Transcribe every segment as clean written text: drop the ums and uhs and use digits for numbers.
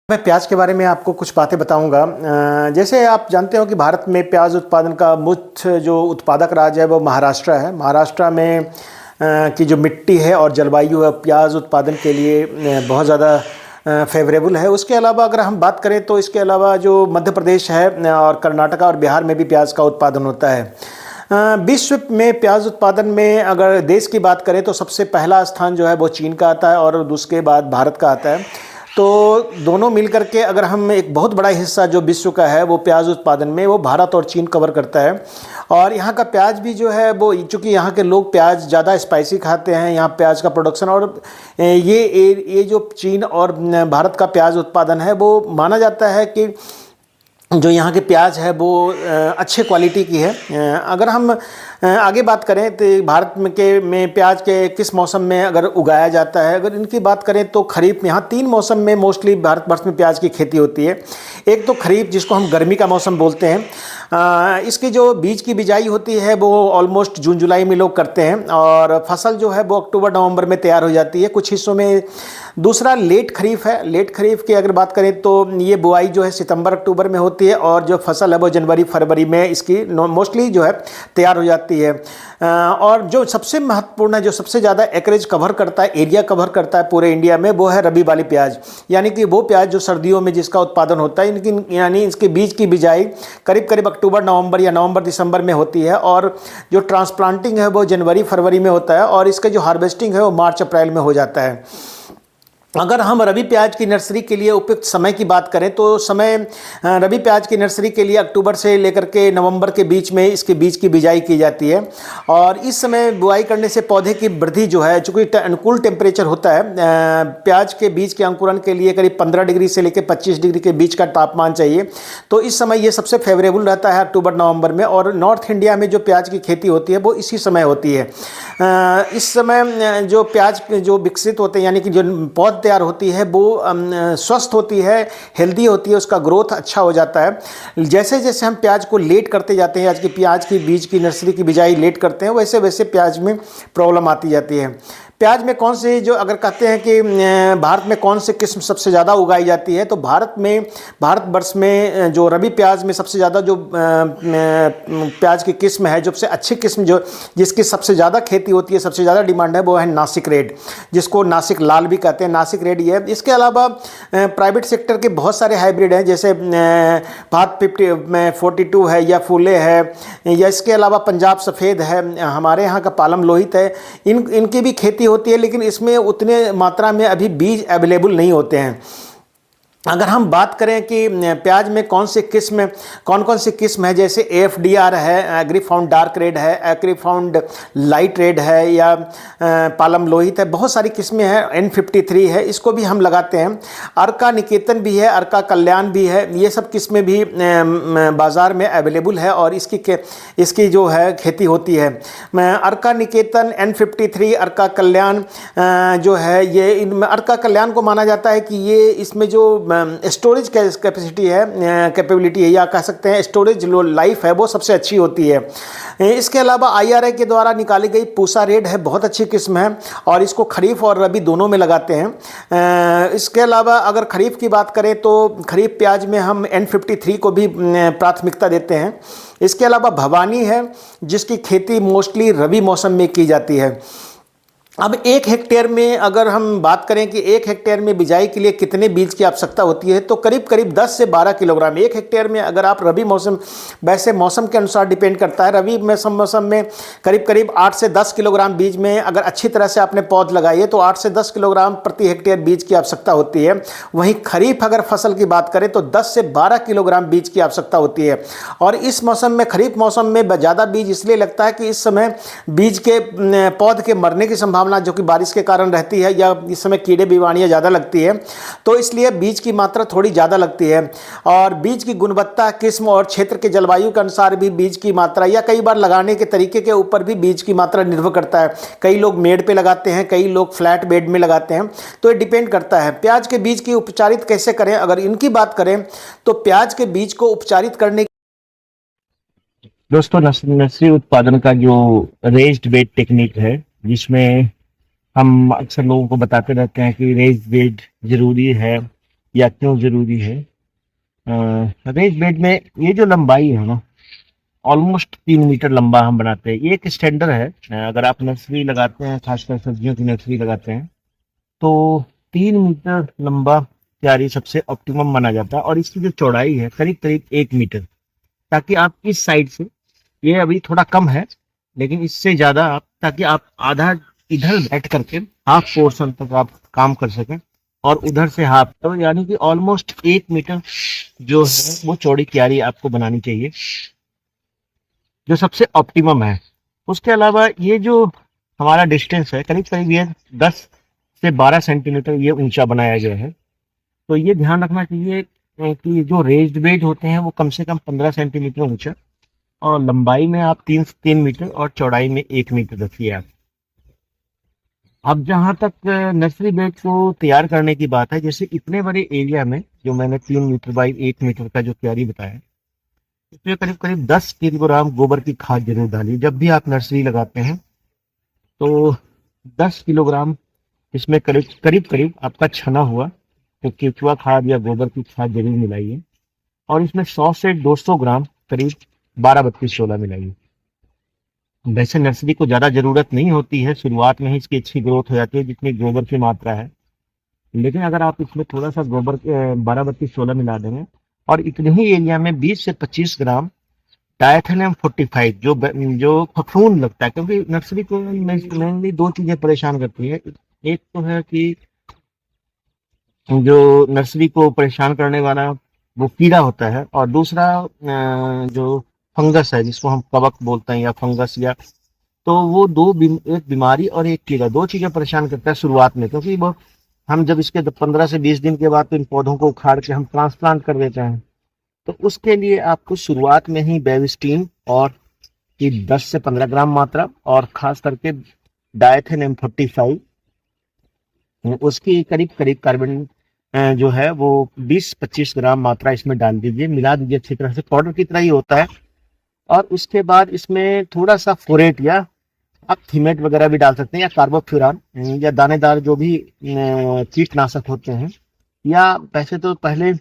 मैं प्याज के बारे में आपको कुछ बातें बताऊंगा। जैसे आप जानते हो कि भारत में प्याज उत्पादन का मुख्य जो उत्पादक राज्य है वो महाराष्ट्र है। महाराष्ट्र में की जो मिट्टी है और जलवायु है प्याज उत्पादन के लिए बहुत ज़्यादा फेवरेबल है। उसके अलावा अगर हम बात करें तो इसके अलावा जो मध्य प्रदेश है और कर्नाटका और बिहार में भी प्याज का उत्पादन होता है। विश्व में प्याज उत्पादन में अगर देश की बात करें तो सबसे पहला स्थान जो है वो चीन का आता है और उसके बाद भारत का आता है। तो दोनों मिलकर के अगर हम एक बहुत बड़ा हिस्सा जो विश्व का है वो प्याज उत्पादन में वो भारत और चीन कवर करता है। और यहाँ का प्याज भी जो है वो चूँकि यहाँ के लोग प्याज ज़्यादा स्पाइसी खाते हैं, यहाँ प्याज का प्रोडक्शन और ये जो चीन और भारत का प्याज उत्पादन है वो माना जाता है कि जो यहाँ के प्याज है वो अच्छे क्वालिटी की है। अगर हम आगे बात करें तो भारत में प्याज के किस मौसम में अगर उगाया जाता है, अगर इनकी बात करें तो खरीफ, यहाँ 3 मौसम में मोस्टली भारतवर्ष में प्याज की खेती होती है। एक तो खरीफ जिसको हम गर्मी का मौसम बोलते हैं। इसकी जो बीज की बिजाई होती है वो ऑलमोस्ट जून जुलाई में लोग करते हैं और फसल जो है वो अक्टूबर नवंबर में तैयार हो जाती है कुछ हिस्सों में। दूसरा लेट खरीफ है। लेट खरीफ की अगर बात करें तो ये बुआई जो है सितंबर अक्टूबर में होती है और जो फसल है वो जनवरी फरवरी में इसकी मोस्टली जो है तैयार हो जाती है। और जो सबसे महत्वपूर्ण है, जो सबसे ज़्यादा एकरेज कवर करता है, एरिया कवर करता है पूरे इंडिया में, वो है रबी वाली प्याज। यानी कि वो प्याज जो सर्दियों में जिसका उत्पादन होता है, इनकी यानी इसके बीज की बिजाई करीब करीब अक्टूबर नवंबर या नवंबर दिसंबर में होती है और जो ट्रांसप्लांटिंग है वो जनवरी फरवरी में होता है और इसका जो हार्वेस्टिंग है वो मार्च अप्रैल में हो जाता है। अगर हम रबी प्याज की नर्सरी के लिए उपयुक्त समय की बात करें तो समय रबी प्याज की नर्सरी के लिए अक्टूबर से लेकर के नवंबर के बीच में इसके बीज की बिजाई की जाती है। और इस समय बुआई करने से पौधे की वृद्धि जो है, चूँकि अनुकूल टेम्परेचर होता है, प्याज के बीज के अंकुरण के लिए करीब 15 डिग्री से लेकर 25 डिग्री के बीच का तापमान चाहिए। तो इस समय ये सबसे फेवरेबल रहता है अक्टूबर नवंबर में। और नॉर्थ इंडिया में जो प्याज की खेती होती है वो इसी समय होती है। इस समय जो प्याज जो विकसित होते हैं, यानी कि जो पौध तैयार होती है वो स्वस्थ होती है, हेल्दी होती है, उसका ग्रोथ अच्छा हो जाता है। जैसे जैसे हम प्याज को लेट करते जाते हैं, आज की प्याज की बीज की नर्सरी की बिजाई लेट करते हैं, वैसे वैसे प्याज में प्रॉब्लम आती जाती है। प्याज में कौन से, जो अगर कहते हैं कि भारत में कौन से किस्म सबसे ज़्यादा उगाई जाती है, तो भारतवर्ष में जो रबी प्याज में सबसे ज़्यादा जो प्याज की किस्म है, जो सबसे अच्छी किस्म जो जिसकी सबसे ज़्यादा खेती होती है, सबसे ज़्यादा डिमांड है, वो है नासिक रेड, जिसको नासिक लाल भी कहते हैं। नासिक रेड ये है। इसके अलावा प्राइवेट सेक्टर के बहुत सारे हाइब्रिड हैं, जैसे भारत 42 है या फूले है, या इसके अलावा पंजाब सफ़ेद है, हमारे यहाँ का पालम लोहित है। इनकी भी खेती होती है, लेकिन इसमें उतने मात्रा में अभी बीज अवेलेबल नहीं होते हैं। अगर हम बात करें कि प्याज में कौन कौन सी किस्म है, जैसे AFDR है, एग्रीफाउंड डार्क रेड है, एग्रीफाउंड लाइट रेड है, या पालम लोहित है, बहुत सारी किस्में हैं। N53 है, इसको भी हम लगाते हैं। अर्का निकेतन भी है, अर्का कल्याण भी है। ये सब किस्में भी बाज़ार में अवेलेबल है और इसकी जो है खेती होती है। अर्का निकेतन, N53, अर्का कल्याण जो है, ये इनमें अर्का कल्याण को माना जाता है कि ये इसमें जो स्टोरेज कैपेसिटी है, कैपेबिलिटी है, या कह सकते हैं स्टोरेज लाइफ है, वो सबसे अच्छी होती है। इसके अलावा IRI के द्वारा निकाली गई पूसा रेड है, बहुत अच्छी किस्म है और इसको खरीफ और रबी दोनों में लगाते हैं। इसके अलावा अगर खरीफ की बात करें तो खरीफ प्याज में हम N53 को भी प्राथमिकता देते हैं। इसके अलावा भवानी है, जिसकी खेती मोस्टली रबी मौसम में की जाती है। अब 1 हेक्टेयर में अगर हम बात करें कि 1 हेक्टेयर में बिजाई के लिए कितने बीज की आवश्यकता होती है, तो करीब करीब 10 से 12 किलोग्राम 1 हेक्टेयर में। अगर आप रबी मौसम, वैसे मौसम के अनुसार डिपेंड करता है, रबी मौसम में करीब करीब 8 से 10 किलोग्राम बीज में अगर अच्छी तरह से आपने पौध लगाई तो 8 से 10 किलोग्राम प्रति हेक्टेयर बीज की आवश्यकता होती है। वहीं खरीफ अगर फसल की बात करें तो 10 से 12 किलोग्राम बीज की आवश्यकता होती है। और इस मौसम में, खरीफ मौसम में ज़्यादा बीज इसलिए लगता है कि इस समय बीज के पौध के मरने की संभावना जो कि बारिश के कारण रहती है, या इस समय कीड़े बीमारियां ज़्यादा लगती है, तो इसलिए बीज की मात्रा थोड़ी ज़्यादा लगती है। और बीज की गुणवत्ता, किस्म और क्षेत्र के जलवायु के अनुसार भी बीज की मात्रा, या कई बार लगाने के तरीके के ऊपर भी बीज की मात्रा निर्भर करता है। कई लोग मेड़ पे लगाते हैं, कई लोग फ्लैट बेड में लगाते हैं, तो ये डिपेंड करता है। प्याज के बीज की उपचारित कैसे करें, अगर इनकी बात करें तो प्याज के बीज को उपचारित करने, दोस्तों, नर्सरी उत्पादन का जो रेज्ड बेड टेक्निक है, जिसमें हम अक्सर लोगों को बताते रहते हैं कि रेज्ड बेड जरूरी है या क्यों जरूरी है। रेस्ड बेड में ये जो लंबाई है ना, ऑलमोस्ट 3 मीटर लंबा हम बनाते हैं। ये एक स्टैंडर्ड है। अगर आप नर्सरी लगाते हैं, खासकर सब्जियों की नर्सरी लगाते हैं, तो 3 मीटर लंबा क्यारी सबसे ऑप्टिमम माना जाता है। और इसकी जो चौड़ाई है करीब करीब 1 मीटर, ताकि आप इस साइड से, ये अभी थोड़ा कम है लेकिन इससे ज्यादा आप, ताकि आप आधा इधर बैठ करके हाफ पोर्शन तक आप काम कर सकें और उधर से हाफ, तो यानी कि ऑलमोस्ट 1 मीटर जो है वो चौड़ी क्यारी आपको बनानी चाहिए, जो सबसे ऑप्टिमम है। उसके अलावा ये जो हमारा डिस्टेंस है करीब करीब ये 10 से 12 सेंटीमीटर ये ऊंचा बनाया गया है। तो ये ध्यान रखना चाहिए कि जो रेज्ड बेड होते हैं वो कम से कम 15 सेंटीमीटर ऊंचा, और लंबाई में आप 3 मीटर और चौड़ाई में 1 मीटर रखिए आप। अब जहाँ तक नर्सरी बेड को तैयार करने की बात है, जैसे इतने बड़े एरिया में जो मैंने 3 मीटर बाई 1 मीटर का जो क्यारी बताया, इसमें करीब करीब 10 किलोग्राम गोबर की खाद जरूर डालिए। जब भी आप नर्सरी लगाते हैं तो 10 किलोग्राम इसमें करीब करीब करीब आपका छना हुआ तो केचुआ खाद या गोबर की खाद जरूर मिलाइए। और इसमें 100 से 200 ग्राम करीब 12-32-16 मिलाइए। वैसे नर्सरी को ज़्यादा ज़रूरत नहीं होती है, शुरुआत में ही इसकी अच्छी ग्रोथ हो जाती है जितनी गोबर की मात्रा है। लेकिन अगर आप इसमें थोड़ा सा गोबर 12-32-16 मिला देंगे और इतने ही एरिया में 20 से 25 ग्राम डायथेनियम 45 जो फफूंद लगता है, क्योंकि नर्सरी को मेनली दो चीज़ें परेशान करती है। एक तो है कि जो नर्सरी को परेशान करने वाला वो कीड़ा होता है, और दूसरा जो फंगस है जिसको हम कवक बोलते हैं या फंगस, या तो वो एक बीमारी और एक कीड़ा, दो चीजें परेशान करता है शुरुआत में। क्योंकि वो हम जब इसके 15 से 20 दिन के बाद तो इन पौधों को उखाड़ के हम ट्रांसप्लांट कर देते हैं, तो उसके लिए आपको शुरुआत में ही बेविस्टीन और की 10 से 15 ग्राम मात्रा, और खास करके डायथेनियम 45 उसकी करीब करीब कार्बन जो है वो 20-25 ग्राम मात्रा इसमें डाल दीजिए, मिला दीजिए अच्छी तरह से, पाउडर की तरह ही होता है। और उसके बाद इसमें थोड़ा सा फोरेट या आप थीमेट वगैरह भी डाल सकते हैं, या कार्बोफ्यूरान या दानेदार जो भी कीटनाशक होते हैं, या वैसे तो पहले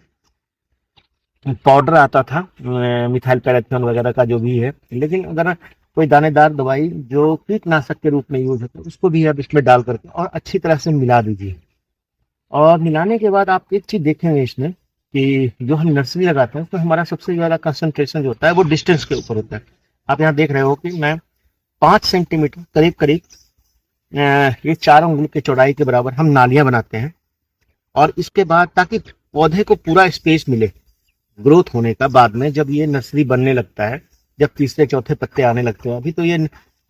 पाउडर आता था मिथाइल पैराथियोन वगैरह का जो भी है, लेकिन अगर कोई दानेदार दवाई जो कीटनाशक के रूप में यूज होता है उसको भी आप इसमें डाल करके और अच्छी तरह से मिला दीजिए। और मिलाने के बाद आप एक चीज देखेंगे इसमें कि जो हम नर्सरी लगाते हैं तो हमारा सबसे ज्यादा कंसंट्रेशन जो होता है वो डिस्टेंस के ऊपर होता है। आप यहाँ देख रहे हो कि मैं 5 सेंटीमीटर करीब करीब ये 4 उंगली के चौड़ाई के बराबर हम नालियां बनाते हैं। और इसके बाद ताकि पौधे को पूरा स्पेस मिले ग्रोथ होने का, बाद में जब ये नर्सरी बनने लगता है, जब तीसरे चौथे पत्ते आने लगते हैं, अभी तो ये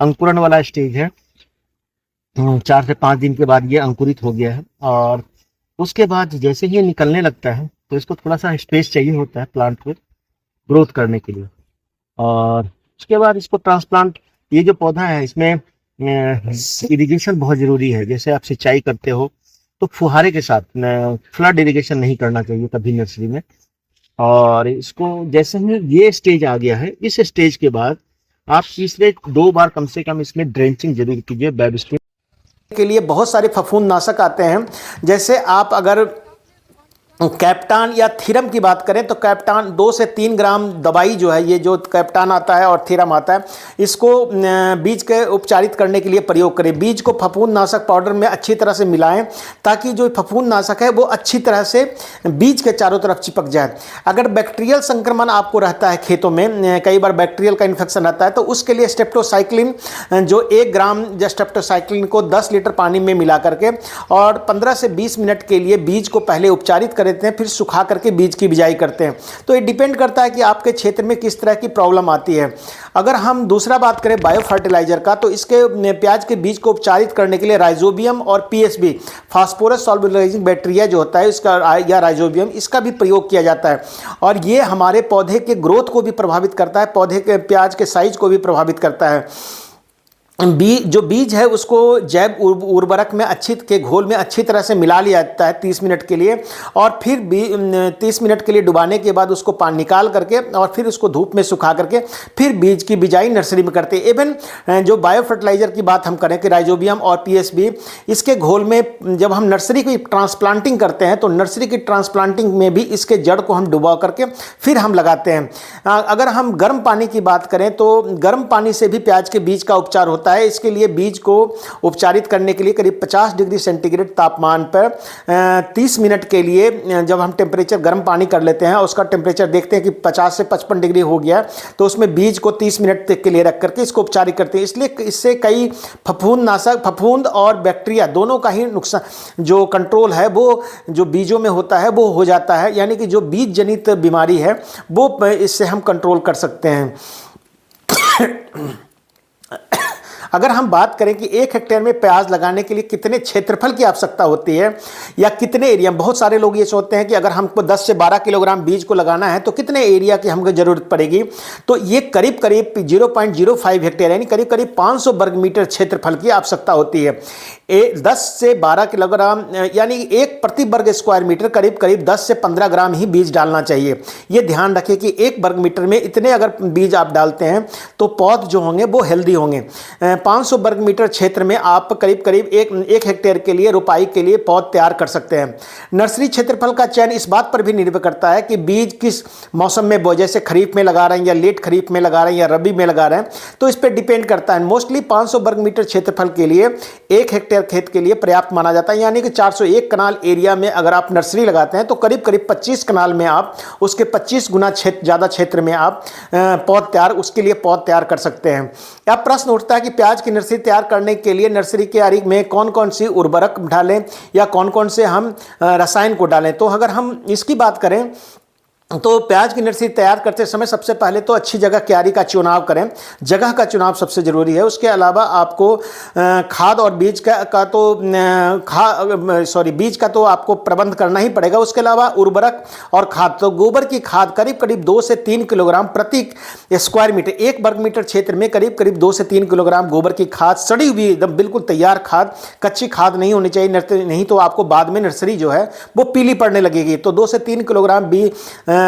अंकुरन वाला स्टेज है, 4 से 5 दिन के बाद ये अंकुरित हो गया है। और उसके बाद जैसे ही ये निकलने लगता है तो इसको थोड़ा सा स्पेस चाहिए होता है प्लांट को ग्रोथ करने के लिए। और उसके बाद इसको ट्रांसप्लांट, ये जो पौधा है इसमें इरिगेशन बहुत जरूरी है। जैसे आप सिंचाई करते हो तो फुहारे के साथ, फ्लड इरिगेशन नहीं करना चाहिए कभी नर्सरी में। और इसको जैसे ही ये स्टेज आ गया है, इस स्टेज के बाद आप तीसरे 2 बार कम से कम इसमें ड्रेंचिंग जरूर कीजिए। बेबिस्टिन के लिए बहुत सारे फफूंदनाशक आते हैं। जैसे आप अगर कैप्टान या थीरम की बात करें तो कैप्टान 2 से 3 ग्राम दवाई जो है, ये जो कैप्टान आता है और थीरम आता है, इसको बीज के उपचारित करने के लिए प्रयोग करें। बीज को फफूंदनाशक पाउडर में अच्छी तरह से मिलाएं ताकि जो फफूंदनाशक है वो अच्छी तरह से बीज के चारों तरफ चिपक जाए। अगर बैक्टीरियल संक्रमण आपको रहता है खेतों में, कई बार बैक्टीरियल का इन्फेक्शन रहता है, तो उसके लिए स्टेप्टोसाइक्लिन जो 1 ग्राम स्टेप्टोसाइक्लिन को 10 लीटर पानी में मिला करके और 15 से 20 मिनट के लिए बीज को पहले उपचारित देते हैं, फिर सुखा करके बीज की बिजाई करते हैं। तो ये डिपेंड करता है कि आपके क्षेत्र में किस तरह की प्रॉब्लम आती है। अगर हम दूसरा बात करें बायो फर्टिलाइजर का, तो इसके प्याज के बीज को उपचारित करने के लिए राइजोबियम और पीएसबी, फास्फोरस सॉल्युलाइजिंग बैक्टीरिया जो होता है इसका, या राइजोबियम, इसका भी प्रयोग किया जाता है। और ये हमारे पौधे के ग्रोथ को भी प्रभावित करता है, पौधे के प्याज के साइज को भी प्रभावित करता है। जो बीज है उसको जैव उर्वरक में अच्छी के घोल में अच्छी तरह से मिला लिया जाता है 30 मिनट के लिए, और फिर 30 मिनट के लिए डुबाने के बाद उसको पानी निकाल करके और फिर उसको धूप में सुखा करके फिर बीज की बिजाई नर्सरी में करते हैं। इवन जो बायो फर्टिलाइजर की बात हम करें कि राइजोबियम और पीएसबी, इसके घोल में जब हम नर्सरी की ट्रांसप्लांटिंग करते हैं तो नर्सरी की ट्रांसप्लांटिंग में भी इसके जड़ को हम डुबा करके फिर हम लगाते हैं। अगर हम गर्म पानी की बात करें तो गर्म पानी से भी प्याज के बीज का उपचार होता है। इसके लिए बीज को उपचारित करने के लिए करीब 50 डिग्री सेंटीग्रेड तापमान पर 30 मिनट के लिए जब हम टेम्परेचर गर्म पानी कर लेते हैं, उसका टेम्परेचर देखते हैं कि 50 से 55 डिग्री हो गया, तो उसमें बीज को 30 मिनट तक के लिए रख करके इसको उपचारित करते हैं। इसलिए इससे कई फफूंद और बैक्टीरिया दोनों का ही नुकसान जो कंट्रोल है वो जो बीजों में होता है वो हो जाता है, यानी कि जो बीज जनित बीमारी है वो इससे हम कंट्रोल कर सकते हैं। अगर हम बात करें कि 1 हेक्टेयर में प्याज लगाने के लिए कितने क्षेत्रफल की आवश्यकता होती है या कितने एरिया, बहुत सारे लोग ये सोचते हैं कि अगर हमको 10 से 12 किलोग्राम बीज को लगाना है तो कितने एरिया की हमको ज़रूरत पड़ेगी। तो ये करीब करीब 0.05 हेक्टेयर यानी करीब करीब 500 वर्ग मीटर क्षेत्रफल की आवश्यकता होती है। 10 से 12 किलोग्राम यानी एक प्रति वर्ग स्क्वायर मीटर करीब करीब 10 से 15 ग्राम ही बीज डालना चाहिए। ये ध्यान रखें कि 1 वर्ग मीटर में इतने अगर बीज आप डालते हैं तो पौध जो होंगे वो हेल्दी होंगे। 500 वर्ग मीटर क्षेत्र में आप करीब करीब एक हेक्टेयर के लिए रोपाई के लिए पौध तैयार कर सकते हैं। नर्सरी क्षेत्रफल का चयन इस बात पर भी निर्भर करता है कि बीज किस मौसम में बोए, जैसे खरीफ में लगा रहे हैं या लेट खरीफ में लगा रहे हैं या रबी में लगा रहे हैं, तो इस पर डिपेंड करता है। मोस्टली 500 वर्ग मीटर क्षेत्रफल के लिए 1 हेक्टेयर खेत के लिए पर्याप्त माना जाता है, यानी कि 401 कनाल एरिया में अगर आप नर्सरी लगाते हैं तो करीब करीब 25 कनाल में आप उसके 25 गुना ज़्यादा क्षेत्र में आप उसके लिए पौध तैयार कर सकते हैं। अब प्रश्न उठता है कि प्याज की नर्सरी तैयार करने के लिए नर्सरी के क्यारी में कौन कौन सी उर्वरक डालें या कौन कौन से हम रसायन को डालें। तो अगर हम इसकी बात करें तो प्याज की नर्सरी तैयार करते समय सबसे पहले तो अच्छी जगह क्यारी का चुनाव करें। जगह का चुनाव सबसे ज़रूरी है। उसके अलावा आपको खाद और बीज बीज का तो आपको प्रबंध करना ही पड़ेगा। उसके अलावा उर्वरक और खाद, तो गोबर की खाद करीब करीब 2 से 3 किलोग्राम प्रति स्क्वायर मीटर, 1 वर्ग मीटर क्षेत्र में करीब करीब 2 से 3 किलोग्राम गोबर की खाद, सड़ी हुई एकदम बिल्कुल तैयार खाद, कच्ची खाद नहीं होनी चाहिए, नहीं तो आपको बाद में नर्सरी जो है वो पीली पड़ने लगेगी। तो 2 से 3 किलोग्राम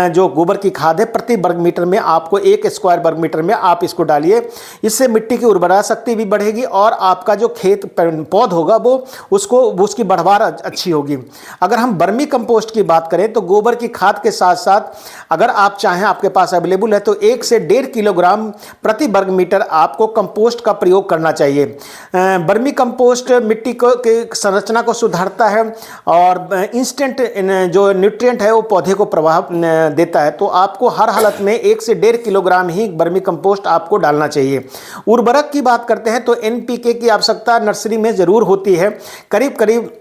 जो गोबर की खाद है प्रति वर्ग मीटर में आपको 1 स्क्वायर वर्ग मीटर में आप इसको डालिए। इससे मिट्टी की उर्वरा शक्ति भी बढ़ेगी और आपका जो खेत पौध होगा वो उसकी बढ़वार अच्छी होगी। अगर हम वर्मी कंपोस्ट की बात करें तो गोबर की खाद के साथ साथ अगर आप चाहें, आपके पास अवेलेबल है, तो 1 से 1.5 किलोग्राम प्रति वर्ग मीटर आपको कंपोस्ट का प्रयोग करना चाहिए। वर्मी कंपोस्ट मिट्टी के संरचना को सुधारता है और इंस्टेंट जो न्यूट्रिएंट है वो पौधे को प्रभाव देता है। तो आपको हर हालत में 1 से 1.5 किलोग्राम ही वर्मी कंपोस्ट आपको डालना चाहिए। उर्वरक की बात करते हैं तो एनपीके की आवश्यकता नर्सरी में ज़रूर होती है। करीब करीब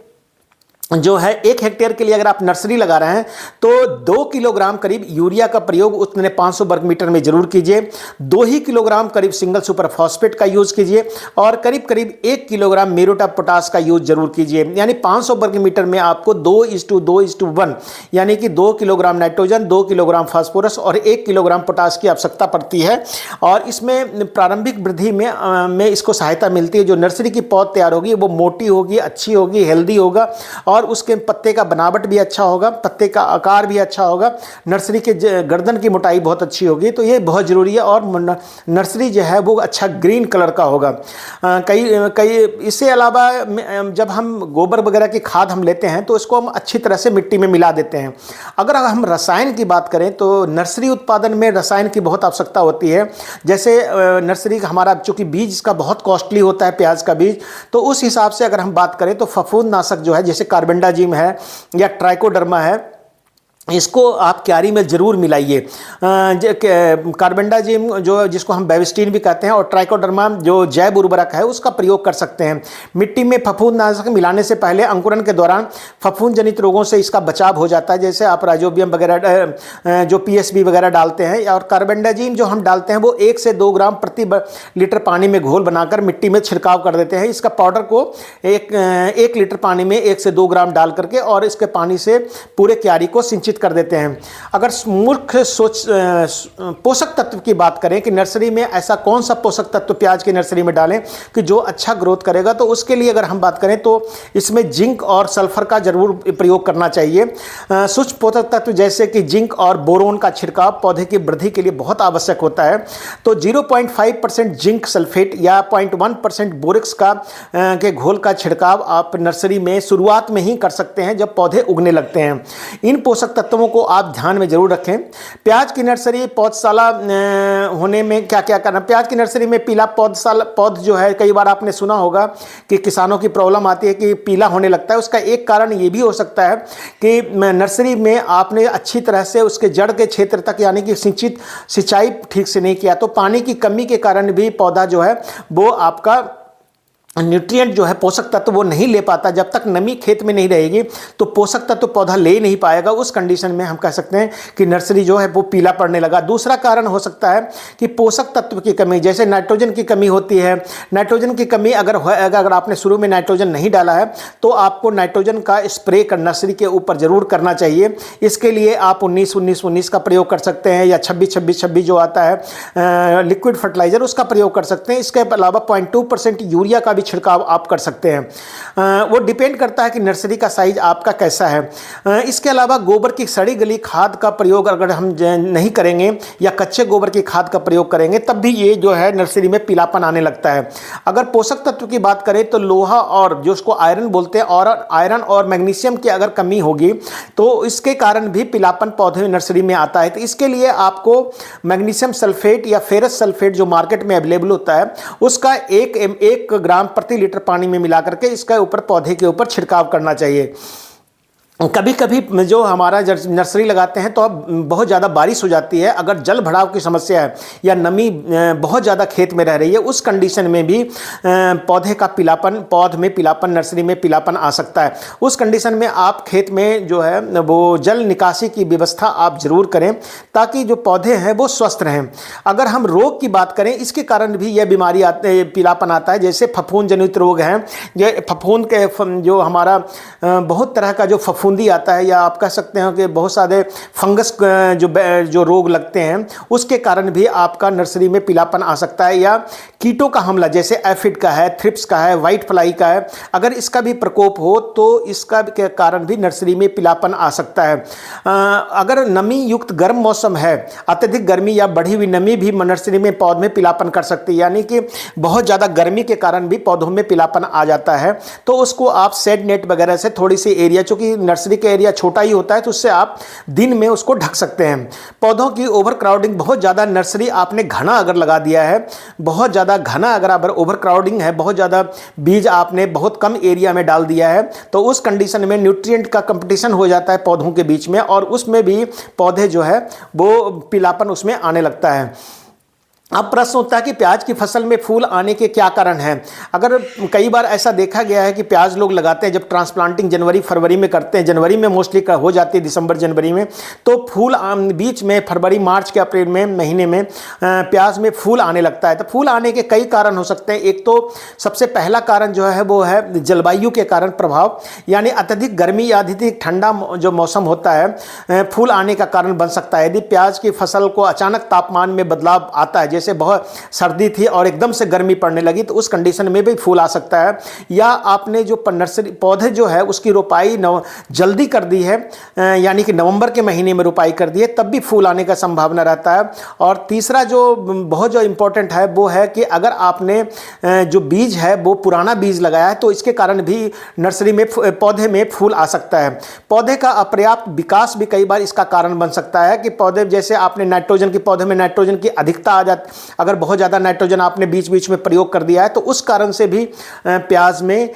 जो है 1 हेक्टेयर के लिए अगर आप नर्सरी लगा रहे हैं तो 2 किलोग्राम करीब यूरिया का प्रयोग उतने 500 वर्ग मीटर में जरूर कीजिए। 2 ही किलोग्राम करीब सिंगल सुपर फॉस्फेट का यूज कीजिए और करीब करीब 1 किलोग्राम म्यूरेट ऑफ पोटाश का यूज जरूर कीजिए। यानी 500 वर्ग मीटर में आपको 2:2:1 यानी कि 2 किलोग्राम नाइट्रोजन, 2 किलोग्राम फास्फोरस और 1 किलोग्राम पोटाश की आवश्यकता पड़ती है। और इसमें प्रारंभिक वृद्धि में इसको सहायता मिलती है। जो नर्सरी की पौध तैयार होगी वो मोटी होगी, अच्छी होगी, हेल्दी होगा और उसके पत्ते का बनावट भी अच्छा होगा, पत्ते का आकार भी अच्छा होगा, नर्सरी के गर्दन की मोटाई बहुत अच्छी होगी। तो ये बहुत ज़रूरी है और नर्सरी जो है वो अच्छा ग्रीन कलर का होगा। कई इससे अलावा जब हम गोबर वगैरह की खाद हम लेते हैं तो इसको हम अच्छी तरह से मिट्टी में मिला देते हैं। अगर हम रसायन की बात करें तो नर्सरी उत्पादन में रसायन की बहुत आवश्यकता होती है। जैसे नर्सरी का हमारा चूँकि बीज इसका बहुत कॉस्टली होता है प्याज का बीज, तो उस हिसाब से अगर हम बात करें तो फफूंदनाशक जो है जैसे कार्बेंडाजिम है या ट्राइकोडर्मा है, इसको आप क्यारी में ज़रूर मिलाइए। कार्बेंडाजिम जो जिसको हम बेविस्टीन भी कहते हैं और ट्राइकोडर्मा जो जैव उर्वरक है उसका प्रयोग कर सकते हैं। मिट्टी में फफूंदनाशक मिलाने से पहले अंकुरण के दौरान फफूंद जनित रोगों से इसका बचाव हो जाता है। जैसे आप राइजोबियम वगैरह जो पीएसबी वगैरह डालते हैं और कार्बेंडाजिम जो हम डालते हैं वो 1 से 2 ग्राम प्रति लीटर पानी में घोल बनाकर मिट्टी में छिड़काव कर देते हैं। इसका पाउडर को 1 लीटर पानी में 1 से 2 ग्राम डाल करके और इसके पानी से पूरे क्यारी को सिंचित सुनिश्चित कर देते हैं। अगर मुख्य पोषक तत्व की बात करें कि नर्सरी में ऐसा कौन सा पोषक तत्व प्याज की नर्सरी में डालें कि जो अच्छा ग्रोथ करेगा, तो उसके लिए अगर हम बात करें तो इसमें जिंक और सल्फर का जरूर प्रयोग करना चाहिए। सूक्ष्म पोषक तत्व जैसे कि जिंक और बोरोन का छिड़काव पौधे की वृद्धि के लिए बहुत आवश्यक होता है। तो 0.5% जिंक सल्फेट या 0.1% बोरिक्स के घोल का छिड़काव आप नर्सरी में शुरुआत में ही कर सकते हैं जब पौधे उगने लगते हैं। इन पोषक तत्वों को आप ध्यान में जरूर रखें। प्याज की नर्सरी पौधशाला होने में क्या क्या करना। प्याज की नर्सरी में पीला पौध जो है, कई बार आपने सुना होगा कि किसानों की प्रॉब्लम आती है कि पीला होने लगता है। उसका एक कारण ये भी हो सकता है कि नर्सरी में आपने अच्छी तरह से उसके जड़ के क्षेत्र तक यानी कि सिंचाई ठीक से नहीं किया, तो पानी की कमी के कारण भी पौधा जो है वो आपका न्यूट्रिएंट जो है पोषक तत्व वो नहीं ले पाता। जब तक नमी खेत में नहीं रहेगी तो पोषक तत्व पौधा ले नहीं पाएगा। उस कंडीशन में हम कह सकते हैं कि नर्सरी जो है वो पीला पड़ने लगा। दूसरा कारण हो सकता है कि पोषक तत्व की कमी, जैसे नाइट्रोजन की कमी होती है। नाइट्रोजन की कमी अगर आपने शुरू में नाइट्रोजन नहीं डाला है तो आपको नाइट्रोजन का स्प्रे कर नर्सरी के ऊपर जरूर करना चाहिए। इसके लिए आप 19-19-19 का प्रयोग कर सकते हैं या 26-26-26 जो आता है लिक्विड फर्टिलाइजर, उसका प्रयोग कर सकते हैं। इसके अलावा 0.2% यूरिया का भी छिड़काव आप कर सकते हैं। वो डिपेंड करता है कि नर्सरी का साइज आपका कैसा है। इसके अलावा गोबर की सड़ी गली खाद का प्रयोग अगर हम नहीं करेंगे या कच्चे गोबर की खाद का प्रयोग करेंगे तब भी ये जो है नर्सरी में पीलापन आने लगता है। अगर पोषक तत्व की बात करें तो लोहा और जो उसको आयरन बोलते हैं, और आयरन और मैग्नीशियम की अगर कमी होगी तो इसके कारण भी पीलापन पौधे नर्सरी में आता है। तो इसके लिए आपको मैग्नीशियम सल्फेट या फेरस सल्फेट जो मार्केट में अवेलेबल होता है उसका 1 ग्राम प्रति लीटर पानी में मिला करके इसका ऊपर पौधे के ऊपर छिड़काव करना चाहिए। कभी कभी जो हमारा नर्सरी लगाते हैं तो अब बहुत ज़्यादा बारिश हो जाती है, अगर जल भराव की समस्या है या नमी बहुत ज़्यादा खेत में रह रही है, उस कंडीशन में भी पौधे में पीलापन नर्सरी में पीलापन आ सकता है। उस कंडीशन में आप खेत में जो है वो जल निकासी की व्यवस्था आप ज़रूर करें ताकि जो पौधे हैं वो स्वस्थ रहें। अगर हम रोग की बात करें, इसके कारण भी यह बीमारी पीलापन आता है, जैसे फफूंद जनित रोग हैं। ये फफूंद के जो हमारा बहुत तरह का जो फफूंदी आता है, या आप कह सकते हैं कि बहुत सारे फंगस जो रोग लगते हैं उसके कारण भी आपका नर्सरी में पीलापन आ सकता है। या कीटों का हमला जैसे एफिड का है, थ्रिप्स का है, वाइट फ्लाई का है, अगर इसका भी प्रकोप हो तो इसका के कारण भी नर्सरी में पीलापन आ सकता है। अगर नमी युक्त गर्म मौसम है, अत्यधिक गर्मी या बढ़ी हुई नमी भी नर्सरी में पौधे में पीलापन कर सकती है, यानी कि बहुत ज़्यादा गर्मी के कारण भी पौधों में पीलापन आ जाता है। तो उसको आप शेड नेट वगैरह से थोड़ी सी एरिया, चूंकि नर्सरी का एरिया छोटा ही होता है तो उससे आप दिन में उसको ढक सकते हैं। पौधों की ओवर क्राउडिंग, बहुत ज़्यादा नर्सरी आपने घना अगर लगा दिया है, बहुत ज़्यादा घना अगर ओवर क्राउडिंग है, बहुत ज़्यादा बीज आपने बहुत कम एरिया में डाल दिया है, तो उस कंडीशन में न्यूट्रिएंट का कंपटीशन हो जाता है पौधों के बीच में और उसमें भी पौधे जो है वो पीलापन उसमें आने लगता है। अब प्रश्न उठता है कि प्याज की फसल में फूल आने के क्या कारण हैं। अगर कई बार ऐसा देखा गया है कि प्याज लोग लगाते हैं जब ट्रांसप्लांटिंग जनवरी फरवरी में करते हैं, जनवरी में मोस्टली हो जाती है, दिसंबर जनवरी में, तो फूल बीच में फरवरी मार्च के अप्रैल में महीने में प्याज में फूल आने लगता है। तो फूल आने के कई कारण हो सकते हैं। एक तो सबसे पहला कारण जो है वो है जलवायु के कारण प्रभाव, यानी अत्यधिक गर्मी या अत्यधिक ठंडा जो मौसम होता है फूल आने का कारण बन सकता है। यदि प्याज की फसल को अचानक तापमान में बदलाव आता है, जैसे बहुत सर्दी थी और एकदम से गर्मी पड़ने लगी, तो उस कंडीशन में भी फूल आ सकता है। या आपने जो नर्सरी पौधे जो है उसकी रोपाई जल्दी कर दी है, यानी कि नवंबर के महीने में रोपाई कर दी है, तब भी फूल आने का संभावना रहता है। और तीसरा जो इम्पोर्टेंट है वो है कि अगर आपने जो बीज है वो पुराना बीज लगाया है तो इसके कारण भी नर्सरी में पौधे में फूल आ सकता है। पौधे का अपर्याप्त विकास भी कई बार इसका कारण बन सकता है कि पौधे, जैसे आपने नाइट्रोजन की पौधे में नाइट्रोजन की अधिकता आ जाती, अगर बहुत ज़्यादा नाइट्रोजन आपने बीच बीच में प्रयोग कर दिया है तो उस कारण से भी प्याज में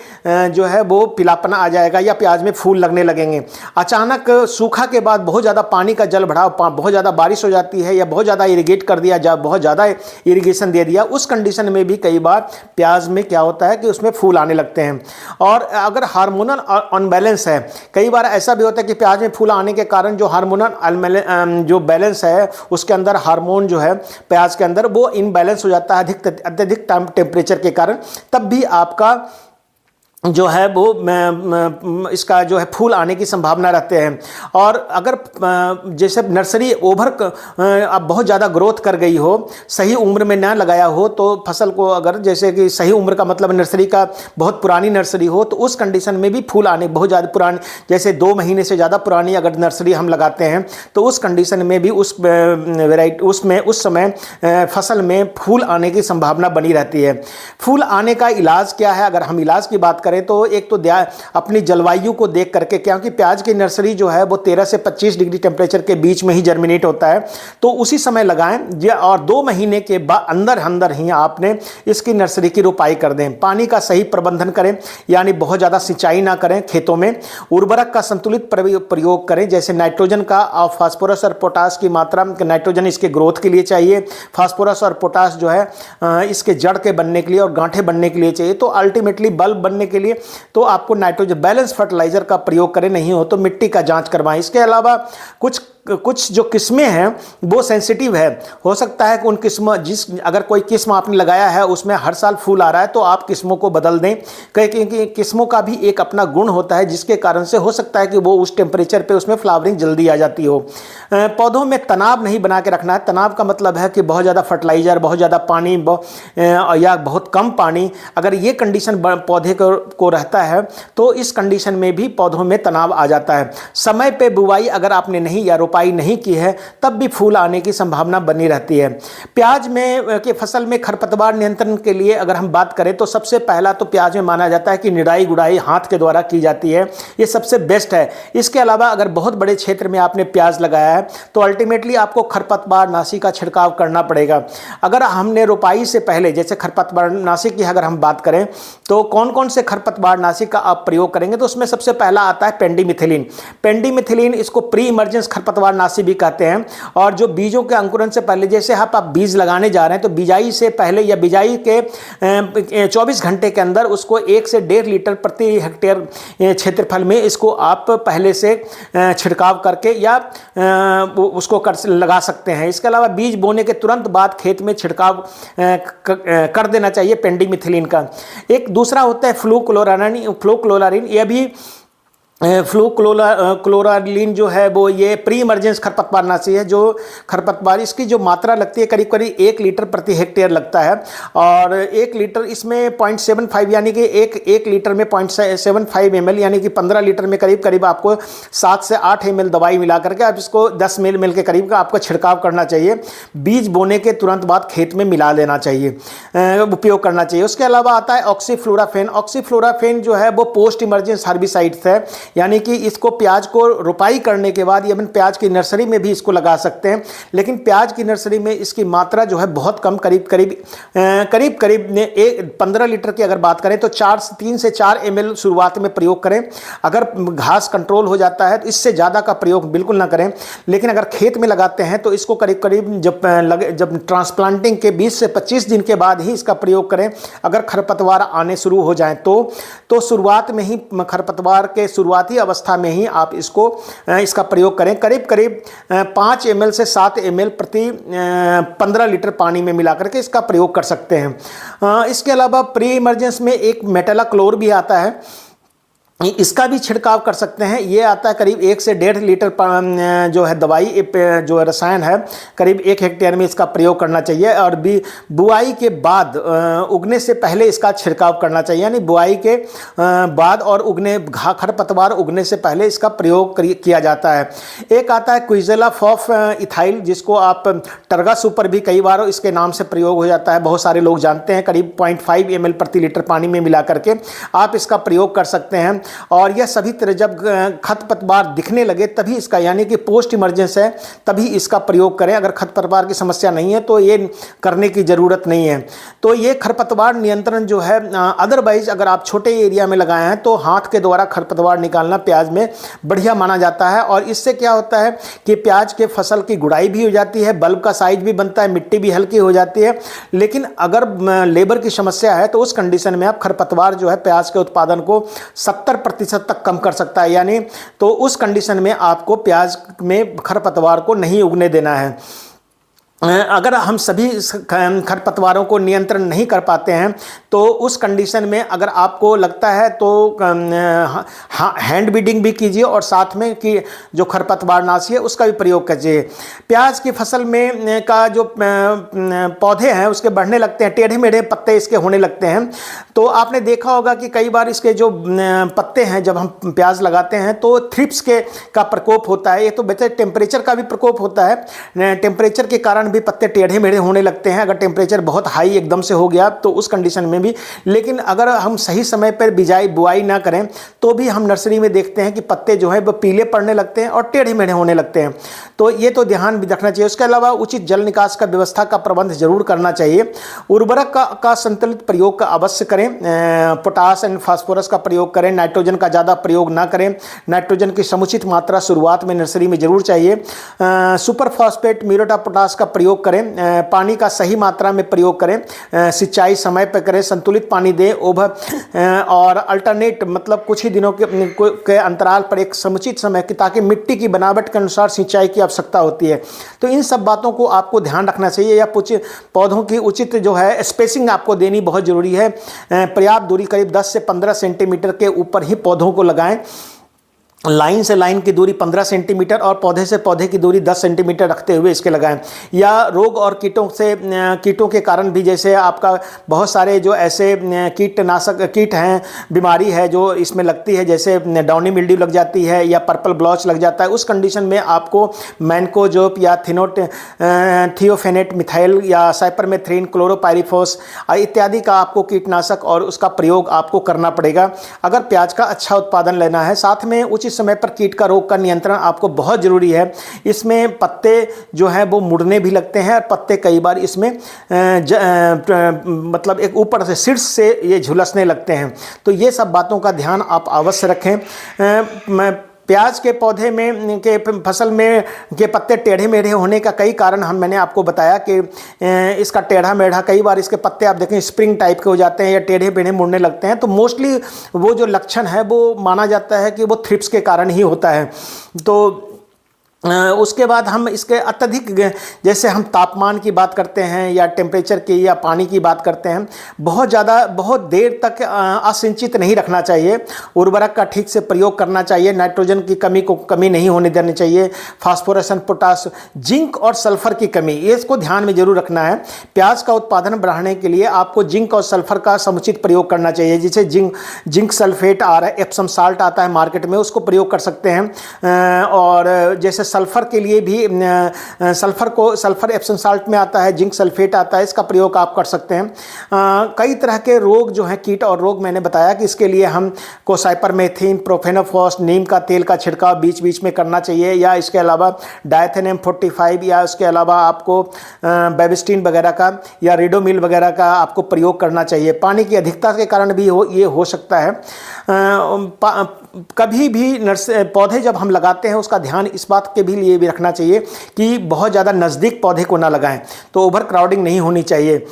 जो है वो पीलापन आ जाएगा या प्याज में फूल लगने लगेंगे। अचानक सूखा के बाद बहुत ज़्यादा पानी का जल भराव, बहुत ज़्यादा बारिश हो जाती है या बहुत ज़्यादा इरिगेट कर दिया, बहुत ज़्यादा इरिगेशन दे दिया, उस कंडीशन में भी कई बार प्याज में क्या होता है कि उसमें फूल आने लगते हैं। और अगर हार्मोनल अनबैलेंस है, कई बार ऐसा भी होता है कि प्याज में फूल आने के कारण जो हार्मोनल जो बैलेंस है उसके अंदर हार्मोन जो है प्याज के अंदर वो इनबैलेंस हो जाता है अत्यधिक टेम्परेचर के कारण, तब भी आपका जो है वो इसका जो है फूल आने की संभावना रहते हैं। और अगर जैसे नर्सरी अब बहुत ज़्यादा ग्रोथ कर गई हो, सही उम्र में ना लगाया हो, तो फसल को अगर जैसे कि सही उम्र का मतलब नर्सरी का बहुत पुरानी नर्सरी हो, तो उस कंडीशन में भी फूल आने बहुत ज़्यादा पुरानी, जैसे 2 महीने से ज़्यादा पुरानी अगर नर्सरी हम लगाते हैं तो उस कंडीशन में भी उस वेराइटी उस समय फसल में फूल आने की संभावना बनी रहती है। फूल आने का इलाज क्या है? अगर हम इलाज की बात करें तो एक तो अपनी जलवायु को देख करके, क्योंकि प्याज की नर्सरी जो है वो 13 से 25 डिग्री टेम्परेचर के बीच में ही जर्मिनेट होता है, तो उसी समय लगाएं। और 2 महीने के बाद अंदर ही आपने इसकी नर्सरी की रोपाई कर दें। पानी का सही प्रबंधन करें, यानी बहुत ज़्यादा सिंचाई ना करें खेतों में। उर्वरक का संतुलित प्रयोग करें, जैसे नाइट्रोजन का और फास्फोरस और पोटास की मात्रा। नाइट्रोजन इसके ग्रोथ के लिए चाहिए, फास्फोरस और पोटास जो है इसके जड़ के बनने के लिए और गांठें बनने के लिए चाहिए। तो अल्टीमेटली बल्ब बनने के लिए तो आपको नाइट्रोजन बैलेंस फर्टिलाइजर का प्रयोग करें, नहीं हो तो मिट्टी का जांच करवाएं। इसके अलावा कुछ जो किस्में हैं वो सेंसिटिव है, हो सकता है कि उन किस्म अगर कोई किस्म आपने लगाया है उसमें हर साल फूल आ रहा है तो आप किस्मों को बदल दें, क्योंकि किस्मों का भी एक अपना गुण होता है जिसके कारण से हो सकता है कि वो उस टेम्परेचर पे उसमें फ्लावरिंग जल्दी आ जाती हो। पौधों में तनाव नहीं बना के रखना है। तनाव का मतलब है कि बहुत ज़्यादा फर्टिलाइज़र, बहुत ज़्यादा पानी या बहुत कम पानी, अगर ये कंडीशन पौधे को रहता है तो इस कंडीशन में भी पौधों में तनाव आ जाता है। समय पे बुवाई अगर आपने नहीं या रोपाई नहीं की है तब भी फूल आने की संभावना बनी रहती है। प्याज में के फसल में खरपतवार नियंत्रण के लिए अगर हम बात करें तो सबसे पहला तो प्याज में माना जाता है कि निराई गुड़ाई हाथ के द्वारा की जाती है, ये सबसे बेस्ट है। इसके अलावा अगर बहुत बड़े क्षेत्र में आपने प्याज लगाया है तो अल्टीमेटली आपको खरपतवार नाशी का छिड़काव करना पड़ेगा। अगर हमने रोपाई से पहले, जैसे खरपतवार नाशी की अगर हम बात करें तो कौन कौन से खरपतवार नाशी का आप प्रयोग करेंगे, तो उसमें सबसे पहला आता है पेंडीमिथिलिन। पेंडीमिथिलिन इसको प्री इमर्जेंस खरपतवार नाशी भी कहते हैं। और जो बीजों के अंकुरन से पहले, जैसे आप बीज लगाने जा रहे हैं तो बिजाई से पहले या बिजाई के 24 घंटे के अंदर उसको 1 से 1.5 लीटर प्रति हेक्टेयर क्षेत्रफल में इसको आप पहले से छिड़काव करके या उसको लगा सकते हैं। इसके अलावा बीज बोने के तुरंत बाद खेत में छिड़काव कर देना चाहिए पेंडीमिथिलिन का। एक दूसरा होता है फ्लूक्लोरारिन। यह भी फ्लूक्लोरालिन जो है वो ये प्री इमरजेंस खरपतवार नाशी है। जो खरपतवार इसकी जो मात्रा लगती है करीब 1 लीटर प्रति हेक्टेयर लगता है, और 1 लीटर इसमें 0.75 यानी कि एक लीटर में 0.75 ml यानी कि 15 लीटर में करीब आपको 7 से 8 ml दवाई मिला करके आप इसको 10 ml के करीब का आपको छिड़काव करना चाहिए। बीज बोने के तुरंत बाद खेत में मिला लेना चाहिए, उपयोग करना चाहिए। उसके अलावा आता है ऑक्सीफ्लोराफेन। ऑक्सीफ्लोराफेन जो है वो पोस्ट इमरजेंस हर्बिसाइड्स है, यानी कि इसको प्याज को रोपाई करने के बाद या प्याज की नर्सरी में भी इसको लगा सकते हैं, लेकिन प्याज की नर्सरी में इसकी मात्रा जो है बहुत कम, करीब 15 लीटर की अगर बात करें तो 3 से 4 ml शुरुआत में प्रयोग करें। अगर घास कंट्रोल हो जाता है तो इससे ज़्यादा का प्रयोग बिल्कुल ना करें, लेकिन अगर खेत में लगाते हैं तो इसको करीब जब ट्रांसप्लांटिंग के 20 से 25 दिन के बाद ही इसका प्रयोग करें। अगर खरपतवार आने शुरू हो जाएं तो शुरुआत में ही, खरपतवार के शुरुआती अवस्था में ही आप इसका प्रयोग करें। करीब 5 ml से 7 ml प्रति 15 लीटर पानी में मिला करके इसका प्रयोग कर सकते हैं। इसके अलावा प्री इमरजेंस में एक मेटालाक्लोर भी आता है, इसका भी छिड़काव कर सकते हैं। ये आता है करीब 1 से 1.5 लीटर जो है दवाई, जो रसायन है, करीब 1 हेक्टेयर में इसका प्रयोग करना चाहिए। और बुआई के बाद उगने से पहले इसका छिड़काव करना चाहिए, यानी बुआई के बाद और खरपतवार उगने से पहले इसका प्रयोग किया जाता है। एक आता है क्विजेला फॉफ इथाइल, जिसको आप टर्गा सुपर भी कई बार इसके नाम से प्रयोग हो जाता है, बहुत सारे लोग जानते हैं। करीब 0.5 ml प्रति लीटर पानी में मिला करके आप इसका प्रयोग कर सकते हैं। और यह सभी तरह जब खरपतवार दिखने लगे तभी इसका, यानी कि पोस्ट इमरजेंस है, तभी इसका प्रयोग करें। अगर खरपतवार की समस्या नहीं है तो ये करने की ज़रूरत नहीं है। तो ये खरपतवार नियंत्रण जो है, अदरवाइज अगर आप छोटे एरिया में लगाए हैं तो हाथ के द्वारा खरपतवार निकालना प्याज में बढ़िया माना जाता है। और इससे क्या होता है कि प्याज के फसल की गुड़ाई भी हो जाती है, बल्ब का साइज भी बनता है, मिट्टी भी हल्की हो जाती है। लेकिन अगर लेबर की समस्या है तो उस कंडीशन में आप खरपतवार जो है प्याज के उत्पादन को 70% तक कम कर सकता है, यानी तो उस कंडीशन में आपको प्याज में खरपतवार को नहीं उगने देना है। अगर हम सभी खरपतवारों को नियंत्रण नहीं कर पाते हैं तो उस कंडीशन में अगर आपको लगता है तो हैंड बीडिंग भी कीजिए और साथ में कि जो खरपतवारनाशी है उसका भी प्रयोग कीजिए। प्याज की फसल में का जो पौधे हैं उसके बढ़ने लगते हैं, टेढ़े मेढ़े पत्ते इसके होने लगते हैं, तो आपने देखा होगा कि कई बार इसके जो पत्ते हैं जब हम प्याज लगाते हैं तो थ्रिप्स का प्रकोप होता है। ये तो बेहतर टेम्परेचर का भी प्रकोप होता है, टेम्परेचर के कारण भी पत्ते टेढ़े मेढ़े होने लगते हैं अगर टेम्परेचर बहुत हाई एकदम से हो गया तो उस कंडीशन में भी। लेकिन अगर हम सही समय पर बुआई ना करें तो भी हम नर्सरी में देखते हैं कि पत्ते जो है वो पीले पड़ने लगते हैं और टेढ़े मेढ़े होने लगते हैं। तो ये तो ध्यान भी रखना चाहिए। उसके अलावा उचित जल निकास का व्यवस्था का प्रबंध जरूर करना चाहिए। उर्वरक का संतुलित प्रयोग का अवश्य करें, पोटास एंड फास्फोरस का प्रयोग करें, नाइट्रोजन का ज़्यादा प्रयोग ना करें। नाइट्रोजन की समुचित मात्रा शुरुआत में नर्सरी में जरूर चाहिए। Super phosphate muriate of potash का प्रयोग करें। पानी का सही मात्रा में प्रयोग करें, सिंचाई समय पर करें, संतुलित पानी दें, और अल्टरनेट मतलब कुछ ही दिनों के अंतराल पर एक समुचित समय की, ताकि मिट्टी की बनावट के अनुसार सिंचाई की आवश्यकता होती है। तो इन सब बातों को आपको ध्यान रखना चाहिए। या पौधों की उचित जो है स्पेसिंग आपको देनी बहुत ज़रूरी है। पर्याप्त दूरी करीब 10 से 15 सेंटीमीटर के ऊपर ही पौधों को लगाएं। लाइन से लाइन की दूरी 15 सेंटीमीटर और पौधे से पौधे की दूरी 10 सेंटीमीटर रखते हुए इसके लगाएं। या रोग और कीटों के कारण भी, जैसे आपका बहुत सारे जो ऐसे कीट हैं, बीमारी है जो इसमें लगती है, जैसे डाउनी मिल्ड्यू लग जाती है या पर्पल ब्लॉच लग जाता है, उस कंडीशन में आपको मैनकोजोब या थियोफेनेट मिथाइल या साइपरमेथ्रिन, क्लोरोपाइरिफॉस इत्यादि का आपको कीटनाशक और उसका प्रयोग आपको करना पड़ेगा अगर प्याज का अच्छा उत्पादन लेना है। साथ में उचित समय पर कीट का रोग का नियंत्रण आपको बहुत ज़रूरी है। इसमें पत्ते जो हैं वो मुड़ने भी लगते हैं और पत्ते कई बार इसमें मतलब एक ऊपर से शीर्ष से ये झुलसने लगते हैं। तो ये सब बातों का ध्यान आप अवश्य रखें। प्याज के पौधे में के फसल में के पत्ते टेढ़े मेढ़े होने का कई कारण मैंने आपको बताया कि इसका टेढ़ा मेढ़ा, कई बार इसके पत्ते आप देखें स्प्रिंग टाइप के हो जाते हैं या टेढ़े मेढ़े मुड़ने लगते हैं। तो मोस्टली वो जो लक्षण है वो माना जाता है कि वो थ्रिप्स के कारण ही होता है। तो उसके बाद हम इसके अत्यधिक, जैसे हम तापमान की बात करते हैं या टेम्परेचर की या पानी की बात करते हैं, बहुत देर तक असिंचित नहीं रखना चाहिए। उर्वरक का ठीक से प्रयोग करना चाहिए। नाइट्रोजन की कमी नहीं होने देनी चाहिए। फास्फोरस, पोटास, जिंक और सल्फर की कमी, ये इसको ध्यान में जरूर रखना है। प्याज का उत्पादन बढ़ाने के लिए आपको जिंक और सल्फर का समुचित प्रयोग करना चाहिए। जैसे जिंक सल्फेट आ रहा है, एप्सम साल्ट आता है मार्केट में, उसको प्रयोग कर सकते हैं। और जैसे सल्फर के लिए भी सल्फर एप्सम साल्ट में आता है, जिंक सल्फेट आता है, इसका प्रयोग आप कर सकते हैं। कई तरह के रोग जो हैं, कीट और रोग, मैंने बताया कि इसके लिए हमको साइपरमेथ्रिन, प्रोफेनोफॉस, नीम का तेल का छिड़काव बीच बीच में करना चाहिए। या इसके अलावा डायथेनेम 45 या उसके अलावा आपको बेबिस्टिन वगैरह का या रिडोमिल वगैरह का आपको प्रयोग करना चाहिए। पानी की अधिकता के कारण भी ये हो सकता है। कभी भी पौधे जब हम लगाते हैं उसका ध्यान इस बात के भी लिए भी रखना चाहिए कि बहुत ज़्यादा नज़दीक पौधे को ना लगाएं, तो ओवर क्राउडिंग नहीं होनी चाहिए।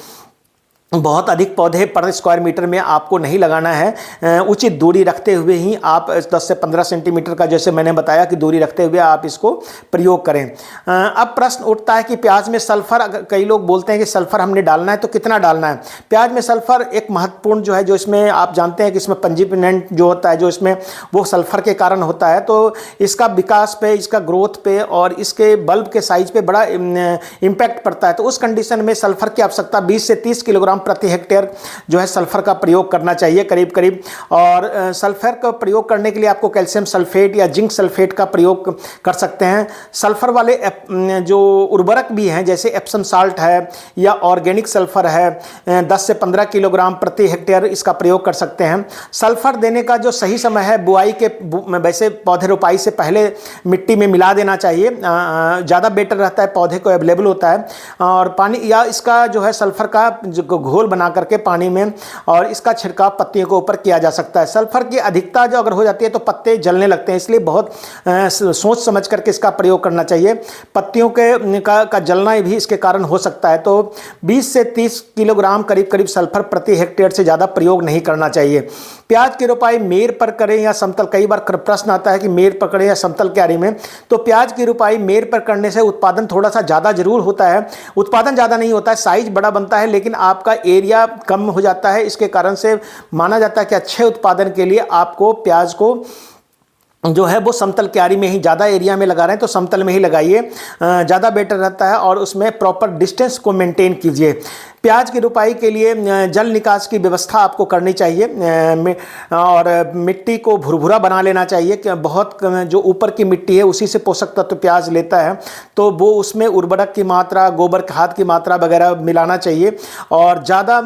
बहुत अधिक पौधे पर स्क्वायर मीटर में आपको नहीं लगाना है। उचित दूरी रखते हुए ही आप 10 से 15 सेंटीमीटर का, जैसे मैंने बताया कि दूरी रखते हुए आप इसको प्रयोग करें। अब प्रश्न उठता है कि प्याज में सल्फर, कई लोग बोलते हैं कि सल्फर हमने डालना है तो कितना डालना है। प्याज में सल्फर एक महत्वपूर्ण जो है, जो इसमें आप जानते हैं कि इसमें पंजीपिनेंट जो होता है, जो इसमें वो सल्फर के कारण होता है, तो इसका विकास पे, इसका ग्रोथ पे और इसके बल्ब के साइज पे बड़ा इम्पैक्ट पड़ता है। तो उस कंडीशन में सल्फर की आवश्यकता 20 से 30 किलोग्राम प्रति हेक्टेयर जो है सल्फर का प्रयोग करना चाहिए करीब करीब। और सल्फर का प्रयोग करने के लिए आपको कैल्शियम सल्फेट या जिंक सल्फेट का प्रयोग कर सकते हैं। सल्फर वाले जो उर्वरक भी हैं, जैसे एप्सम साल्ट है या ऑर्गेनिक सल्फर है, 10 से 15 किलोग्राम प्रति हेक्टेयर इसका प्रयोग कर सकते हैं। सल्फर देने का जो सही समय है, बुआई के, वैसे पौधे रोपाई से पहले मिट्टी में मिला देना चाहिए, ज़्यादा बेटर रहता है, पौधे को अवेलेबल होता है। और पानी या इसका जो है सल्फर का घोल बना करके पानी में और इसका छिड़काव पत्तियों के ऊपर किया जा सकता है। सल्फर की अधिकता जो अगर हो जाती है तो पत्ते जलने लगते हैं, इसलिए बहुत सोच समझ करके इसका प्रयोग करना चाहिए। पत्तियों का जलना भी इसके कारण हो सकता है। तो 20 से 30 किलोग्राम करीब करीब सल्फर प्रति हेक्टेयर से ज़्यादा प्रयोग नहीं करना चाहिए। प्याज की रोपाई मेड़ पर करें या समतल, कई बार प्रश्न आता है कि मेड़ पर करें या समतल क्यारी में। तो प्याज की रोपाई मेड़ पर करने से उत्पादन थोड़ा सा ज़्यादा जरूर होता है, उत्पादन ज़्यादा नहीं होता है, साइज बड़ा बनता है, लेकिन आपका एरिया कम हो जाता है। इसके कारण से माना जाता है कि अच्छे उत्पादन के लिए आपको प्याज को जो है वो समतल क्यारी में ही, ज़्यादा एरिया में लगा रहे हैं तो समतल में ही लगाइए, ज़्यादा बेटर रहता है। और उसमें प्रॉपर डिस्टेंस को मेंटेन कीजिए। प्याज की रुपाई के लिए जल निकास की व्यवस्था आपको करनी चाहिए, और मिट्टी को भुरभुरा बना लेना चाहिए कि बहुत जो ऊपर की मिट्टी है उसी से पोषक तत्व प्याज लेता है, तो वो उसमें उर्वरक की मात्रा, गोबर खाद की मात्रा वगैरह मिलाना चाहिए। और ज़्यादा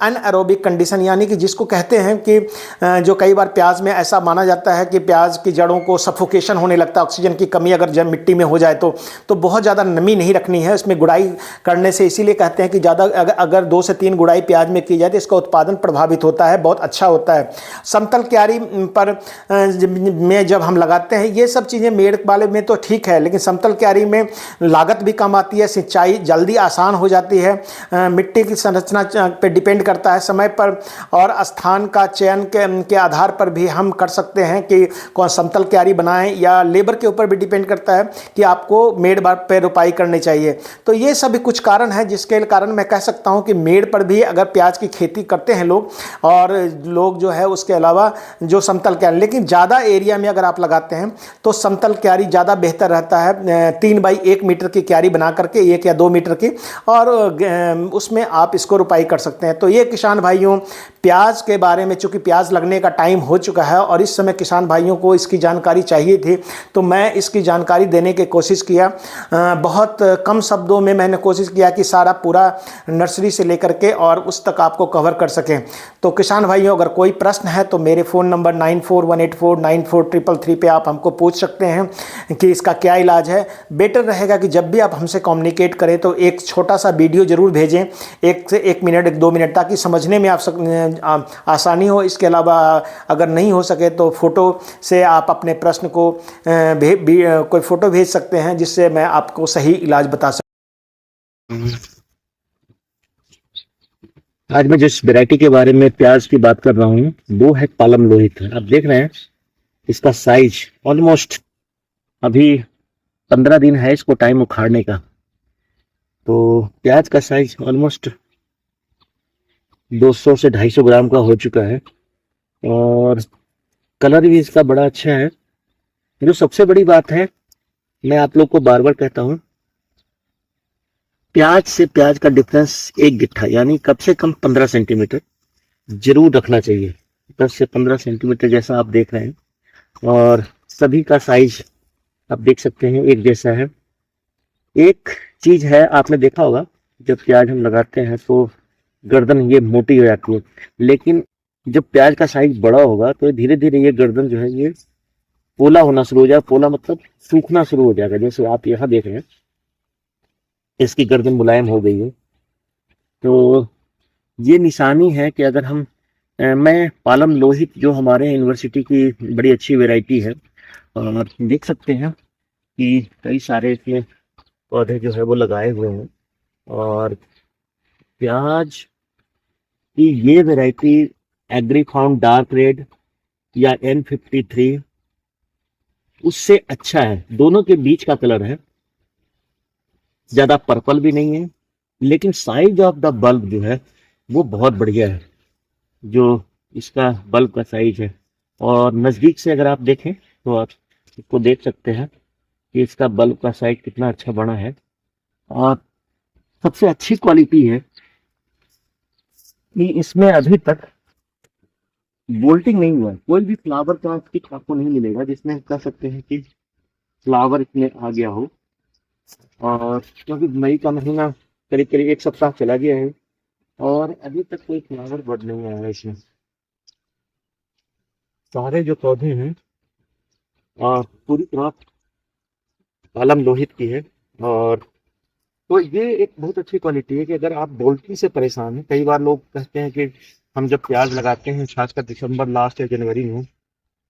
अनएरोबिक कंडीशन, यानी कि जिसको कहते हैं कि जो कई बार प्याज में ऐसा माना जाता है कि प्याज की जड़ों को सफोकेशन होने लगता है, ऑक्सीजन की कमी अगर जब मिट्टी में हो जाए तो बहुत ज़्यादा नमी नहीं रखनी है उसमें गुड़ाई करने से। इसीलिए कहते हैं कि ज़्यादा अगर 2 से 3 गुड़ाई प्याज में की जाए तो इसका उत्पादन प्रभावित होता है, बहुत अच्छा होता है। समतल क्यारी पर में जब हम लगाते हैं ये सब चीज़ें, मेड़ वाले में तो ठीक है, लेकिन समतल क्यारी में लागत भी कम आती है, सिंचाई जल्दी आसान हो जाती है, मिट्टी की संरचना पे डिपेंड करता है समय पर, और स्थान का चयन के आधार पर भी हम कर सकते हैं कि कौन समतल क्यारी बनाएं, या लेबर के ऊपर भी डिपेंड करता है कि आपको मेड़ पर रुपाई करनी चाहिए। तो ये सभी कुछ कारण हैं जिसके कारण मैं कह सकता हूं कि मेड़ पर भी अगर प्याज की खेती करते हैं लोग, और लोग जो है उसके अलावा जो समतल क्यारी, लेकिन ज़्यादा एरिया में अगर आप लगाते हैं तो समतल क्यारी ज़्यादा बेहतर रहता है। 3 बाई 1 मीटर की क्यारी बना करके, 1 या 2 मीटर की, और उसमें आप इसको रुपाई कर सकते हैं। तो ये किसान भाइयों प्याज के बारे में, चूँकि प्याज लगने का टाइम हो चुका है और इस समय किसान भाइयों को इसकी जानकारी चाहिए थी, तो मैं इसकी जानकारी देने की कोशिश किया। बहुत कम शब्दों में मैंने कोशिश किया कि सारा पूरा नर्सरी से लेकर के और उस तक आपको कवर कर सकें। तो किसान भाइयों अगर कोई प्रश्न है तो मेरे फ़ोन नंबर 9418494333 पे आप हमको पूछ सकते हैं कि इसका क्या इलाज है। बेटर रहेगा कि जब भी आप हमसे कम्युनिकेट करें तो एक छोटा सा वीडियो ज़रूर भेजें, 1 से 1 मिनट 2 मिनट, ताकि समझने में आसानी हो। इसके अलावा अगर नहीं हो सके तो फ़ोटो से आप अपने प्रश्न को कोई फ़ोटो भेज सकते हैं जिससे मैं आपको सही इलाज बता सकूँ। आज मैं जिस वैरायटी के बारे में प्याज की बात कर रहा हूँ वो है पालम लोहित। आप देख रहे हैं इसका साइज ऑलमोस्ट, अभी 15 दिन है इसको टाइम उखाड़ने का, तो प्याज का साइज ऑलमोस्ट 200 से 250 ग्राम का हो चुका है, और कलर भी इसका बड़ा अच्छा है। जो सबसे बड़ी बात है, मैं आप लोग को बार बार कहता हूँ, प्याज से प्याज का डिफरेंस 1 गिट्ठा यानी कम से कम 15 सेंटीमीटर जरूर रखना चाहिए। 10 से 15 सेंटीमीटर जैसा आप देख रहे हैं, और सभी का साइज आप देख सकते हैं एक जैसा है। एक चीज है, आपने देखा होगा जब प्याज हम लगाते हैं तो गर्दन ये मोटी हो जाती है, लेकिन जब प्याज का साइज बड़ा होगा तो धीरे धीरे ये गर्दन जो है ये पोला होना शुरू हो जाएगा। पोला मतलब सूखना शुरू हो जाएगा। जैसे आप यहाँ देख रहे हैं इसकी गर्दन मुलायम हो गई है, तो ये निशानी है कि अगर हम मैं पालम लोहित जो हमारे यूनिवर्सिटी की बड़ी अच्छी वैरायटी है, और देख सकते हैं कि कई सारे इसमें पौधे जो है वो लगाए हुए हैं। और प्याज की ये variety Agrifound dark red या N53 उससे अच्छा है, दोनों के बीच का कलर है, ज्यादा पर्पल भी नहीं है, लेकिन साइज ऑफ द बल्ब जो है वो बहुत बढ़िया है, जो इसका बल्ब का साइज है। और नज़दीक से अगर आप देखें तो आप इसको देख सकते हैं कि इसका बल्ब का साइज कितना अच्छा बना है। और सबसे अच्छी क्वालिटी है कि इसमें अभी तक बोल्टिंग नहीं हुआ है, कोई भी फ्लावर का पिक आपको नहीं मिलेगा जिसमें कह सकते हैं कि फ्लावर इसमें आ गया हो। और क्योंकि मई का महीना करीब करीब 1 सप्ताह चला गया है और अभी तक कोई फ्लावर बड नहीं आया है इसमें। सारे जो पौधे हैं और पूरी तरह पालम लोहित की है। और तो ये एक बहुत अच्छी क्वालिटी है कि अगर आप बोल्टिंग से परेशान हैं, कई बार लोग कहते हैं कि हम जब प्याज लगाते हैं खासकर दिसंबर लास्ट या जनवरी में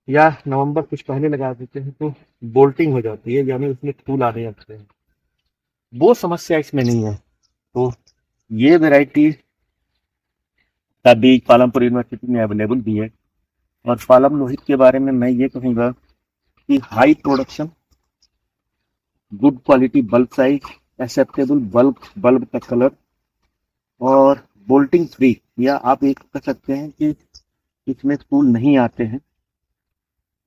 या नवंबर कुछ पहले लगा देते हैं तो बोल्टिंग हो जाती है, यानी उसमें फूल आने लगते हैं। वो समस्या इसमें नहीं है। तो ये वैरायटी का बीज पालमपुर यूनिवर्सिटी में अवेलेबल भी है, और पालम लोहित के बारे में मैं ये कहूँगा कि high production, good quality bulb size, acceptable bulb का कलर और बोल्टिंग फ्री, या आप एक कह सकते हैं कि इसमें स्पूल नहीं आते हैं।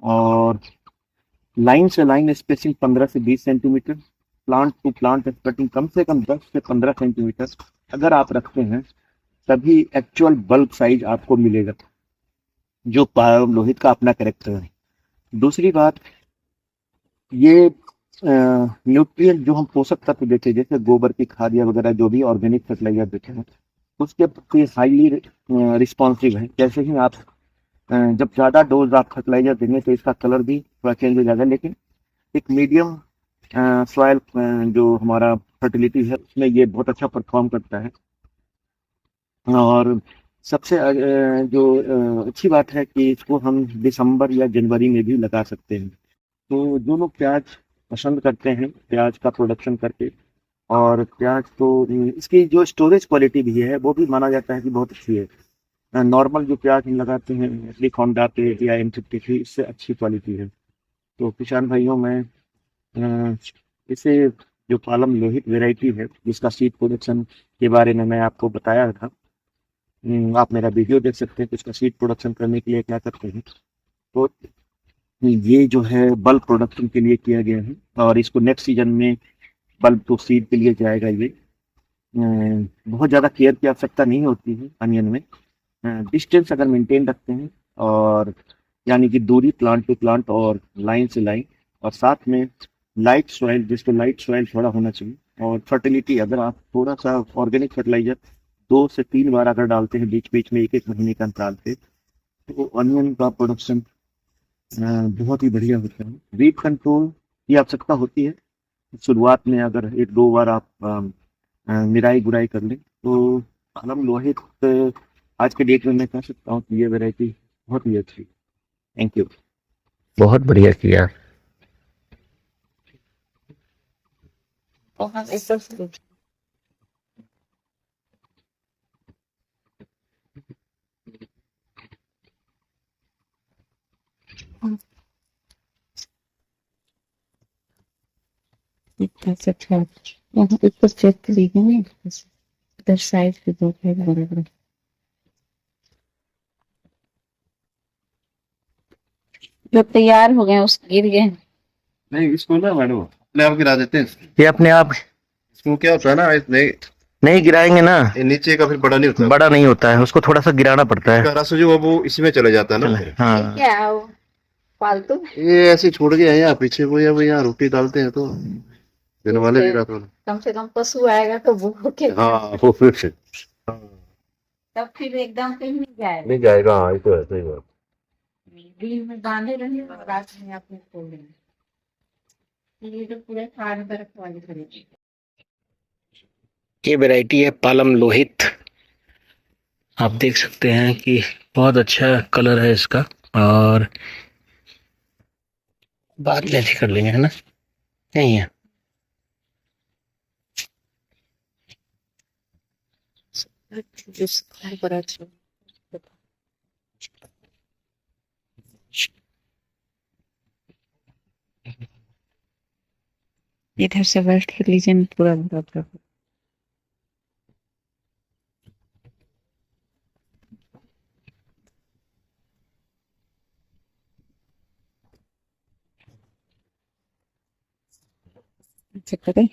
और लाइन से लाइन स्पेसिंग 15 से 20 centimetre, plant to plant spacing कम से कम 10 से 15 सेंटीमीटर अगर आप रखते हैं तभी एक्चुअल बल्ब साइज आपको मिलेगा, जो पालम लोहित का अपना कैरेक्टर है। दूसरी बात, ये न्यूट्रिएंट जो हम पोषक तत्व देते हैं जैसे गोबर की खाद या वगैरह जो भी ऑर्गेनिक फर्टिलाइजर देते हैं उसके प्रति हाईली रिस्पॉन्सिव है। जैसे ही आप जब ज़्यादा डोज आप फर्टिलाइजर देंगे तो इसका कलर भी थोड़ा चेंज हो जाएगा, लेकिन एक मीडियम सॉइल जो हमारा फर्टिलिटी है उसमें ये बहुत अच्छा परफॉर्म करता है। और सबसे अच्छी बात है कि इसको हम दिसंबर या जनवरी में भी लगा सकते हैं। तो जो लोग प्याज पसंद करते हैं प्याज का प्रोडक्शन करके, और प्याज तो इसकी जो स्टोरेज क्वालिटी भी है वो भी माना जाता है कि बहुत अच्छी है। नॉर्मल जो प्याज हम लगाते हैं एटली होंडा पे या M53 इससे अच्छी क्वालिटी है। तो किसान भाइयों में इसे जो पालम लोहित वैरायटी है जिसका सीड प्रोडक्शन के बारे में मैं आपको बताया था, आप मेरा वीडियो देख सकते हैं कि उसका सीड प्रोडक्शन करने के लिए क्या करते हैं। तो ये जो है बल्ब प्रोडक्शन के लिए किया गया है और इसको नेक्स्ट सीजन में बल्ब टू सीड के लिए जाएगा। ये बहुत ज़्यादा केयर की आवश्यकता नहीं होती है अनियन में। डिस्टेंस अगर मेंटेन रखते हैं और यानी कि दूरी प्लांट टू प्लांट और लाइन से लाइन, और साथ में लाइट सॉइल, जिसको लाइट सॉइल थोड़ा होना चाहिए, और फर्टिलिटी अगर आप थोड़ा सा ऑर्गेनिक फर्टिलाइजर 2 से 3 बार अगर डालते हैं बीच बीच में 1-1 महीने का अंतराल पे, तो अनियन का प्रोडक्शन बहुत ही बढ़िया होता है। वीड कंट्रोल की आवश्यकता होती है शुरुआत में, अगर 1-2 बार आप निराई गुड़ाई कर लें तो पालम लोहित आज के डेट में मैं कह सकता हूँ कि ये वैरायटी बहुत ही अच्छी। Thank you. बहुत बढ़िया किया। और हम एक बार अच्छा अच्छा यहाँ ऊपर चेक करिए ना, इधर साइड पे दो है बड़े बड़े, जो तैयार हो गए उस गिर गए। नहीं, इसको ना मैडम अपने आप गिरा देते हैं। ये अपने आप इसको क्या होता है ना, नहीं नहीं गिराएंगे ना, ये नीचे का फिर बड़ा नहीं होता, बड़ा नहीं होता है, उसको थोड़ा सा गिराना पड़ता है। इसका रस जो है वो इसमें चला जाता है ना। हाँ क्या है वो फालतू ये ऐसे छोड़ के आए यहाँ पीछे को, या वो यहाँ रोटी डालते हैं तो दिन वाले भी रात वाले। कम से कम पशु आएगा तो वो के हाँ वो फिर से तब फिर एकदम कहीं नहीं जाएगा। नहीं जाएगा। हाँ ये तो है, सही बात। दिन में बांधे रहेंगे और रात में आपने खोल देंगे, ये तो पूरे फार्म पर रखवाली करेगी। ये वैरायटी है पालम लोहित। आप देख सकते हैं कि बहुत अच्छा कलर है इसका, और बाद में ऐसे कर लेंगे, है ना, यही है। इधर से वेस्ट कर लीजिए ना पूरा बराबर। अच्छा करें